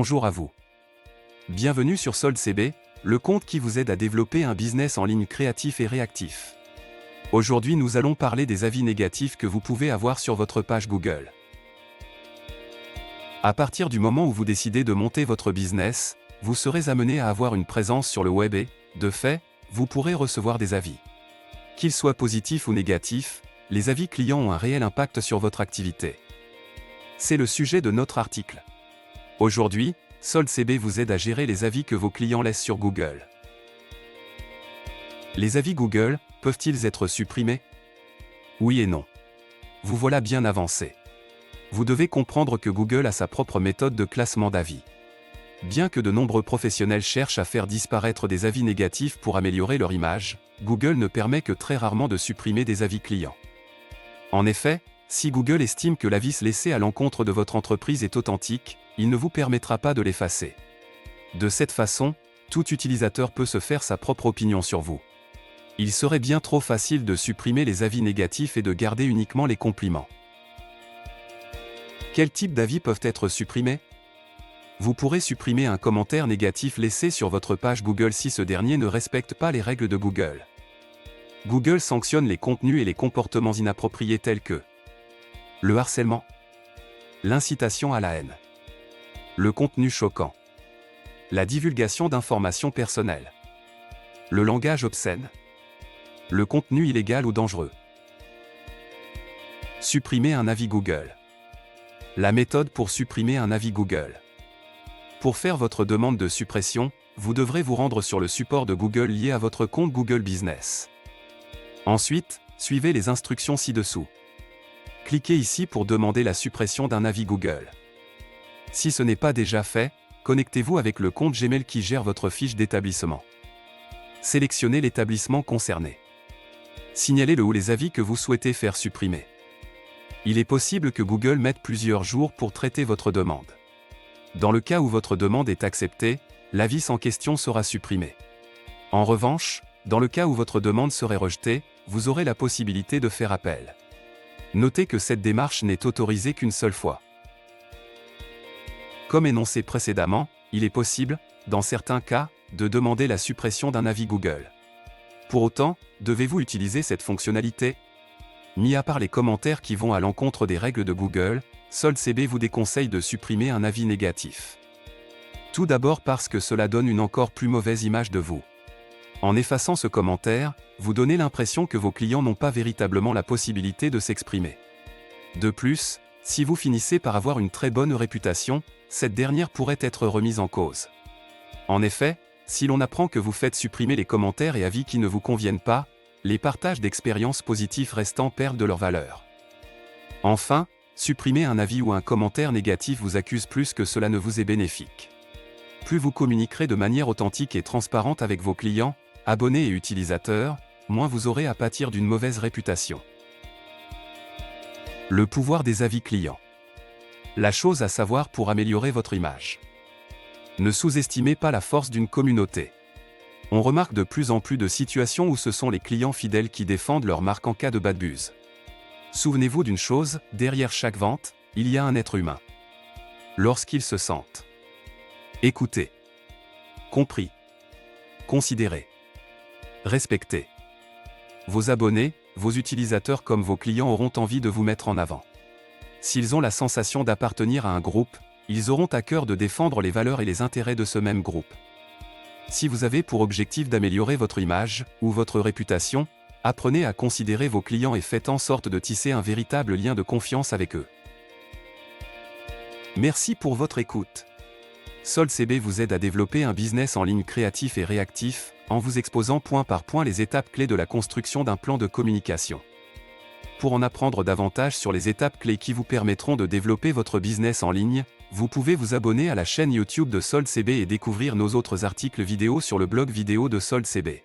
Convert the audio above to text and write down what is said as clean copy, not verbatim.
Bonjour à vous. Bienvenue sur SoldCB, le compte qui vous aide à développer un business en ligne créatif et réactif. Aujourd'hui, nous allons parler des avis négatifs que vous pouvez avoir sur votre page Google. À partir du moment où vous décidez de monter votre business, vous serez amené à avoir une présence sur le web et, de fait, vous pourrez recevoir des avis. Qu'ils soient positifs ou négatifs, les avis clients ont un réel impact sur votre activité. C'est le sujet de notre article. Aujourd'hui, SoldCB vous aide à gérer les avis que vos clients laissent sur Google. Les avis Google peuvent-ils être supprimés? Oui et non. Vous voilà bien avancé. Vous devez comprendre que Google a sa propre méthode de classement d'avis. Bien que de nombreux professionnels cherchent à faire disparaître des avis négatifs pour améliorer leur image, Google ne permet que très rarement de supprimer des avis clients. En effet, si Google estime que l'avis laissé à l'encontre de votre entreprise est authentique, il ne vous permettra pas de l'effacer. De cette façon, tout utilisateur peut se faire sa propre opinion sur vous. Il serait bien trop facile de supprimer les avis négatifs et de garder uniquement les compliments. Quels types d'avis peuvent être supprimés? Vous pourrez supprimer un commentaire négatif laissé sur votre page Google si ce dernier ne respecte pas les règles de Google. Google sanctionne les contenus et les comportements inappropriés tels que le harcèlement, l'incitation à la haine, le contenu choquant, la divulgation d'informations personnelles, le langage obscène, le contenu illégal ou dangereux. Supprimer un avis Google. La méthode pour supprimer un avis Google. Pour faire votre demande de suppression, vous devrez vous rendre sur le support de Google lié à votre compte Google Business. Ensuite, suivez les instructions ci-dessous. Cliquez ici pour demander la suppression d'un avis Google. Si ce n'est pas déjà fait, connectez-vous avec le compte Gmail qui gère votre fiche d'établissement. Sélectionnez l'établissement concerné. Signalez-le ou les avis que vous souhaitez faire supprimer. Il est possible que Google mette plusieurs jours pour traiter votre demande. Dans le cas où votre demande est acceptée, l'avis en question sera supprimé. En revanche, dans le cas où votre demande serait rejetée, vous aurez la possibilité de faire appel. Notez que cette démarche n'est autorisée qu'une seule fois. Comme énoncé précédemment, il est possible, dans certains cas, de demander la suppression d'un avis Google. Pour autant, devez-vous utiliser cette fonctionnalité? Mis à part les commentaires qui vont à l'encontre des règles de Google, SoldCB vous déconseille de supprimer un avis négatif. Tout d'abord parce que cela donne une encore plus mauvaise image de vous. En effaçant ce commentaire, vous donnez l'impression que vos clients n'ont pas véritablement la possibilité de s'exprimer. De plus, si vous finissez par avoir une très bonne réputation, cette dernière pourrait être remise en cause. En effet, si l'on apprend que vous faites supprimer les commentaires et avis qui ne vous conviennent pas, les partages d'expériences positives restants perdent de leur valeur. Enfin, supprimer un avis ou un commentaire négatif vous accuse plus que cela ne vous est bénéfique. Plus vous communiquerez de manière authentique et transparente avec vos clients, abonnés et utilisateurs, moins vous aurez à pâtir d'une mauvaise réputation. Le pouvoir des avis clients. La chose à savoir pour améliorer votre image. Ne sous-estimez pas la force d'une communauté. On remarque de plus en plus de situations où ce sont les clients fidèles qui défendent leur marque en cas de bad buzz. Souvenez-vous d'une chose, derrière chaque vente, il y a un être humain. Lorsqu'ils se sentent écoutés, compris, considérés, respectés, vos abonnés, vos utilisateurs comme vos clients auront envie de vous mettre en avant. S'ils ont la sensation d'appartenir à un groupe, ils auront à cœur de défendre les valeurs et les intérêts de ce même groupe. Si vous avez pour objectif d'améliorer votre image ou votre réputation, apprenez à considérer vos clients et faites en sorte de tisser un véritable lien de confiance avec eux. Merci pour votre écoute. SoldCB vous aide à développer un business en ligne créatif et réactif, en vous exposant point par point les étapes clés de la construction d'un plan de communication. Pour en apprendre davantage sur les étapes clés qui vous permettront de développer votre business en ligne, vous pouvez vous abonner à la chaîne YouTube de SoldCB et découvrir nos autres articles vidéo sur le blog vidéo de SoldCB.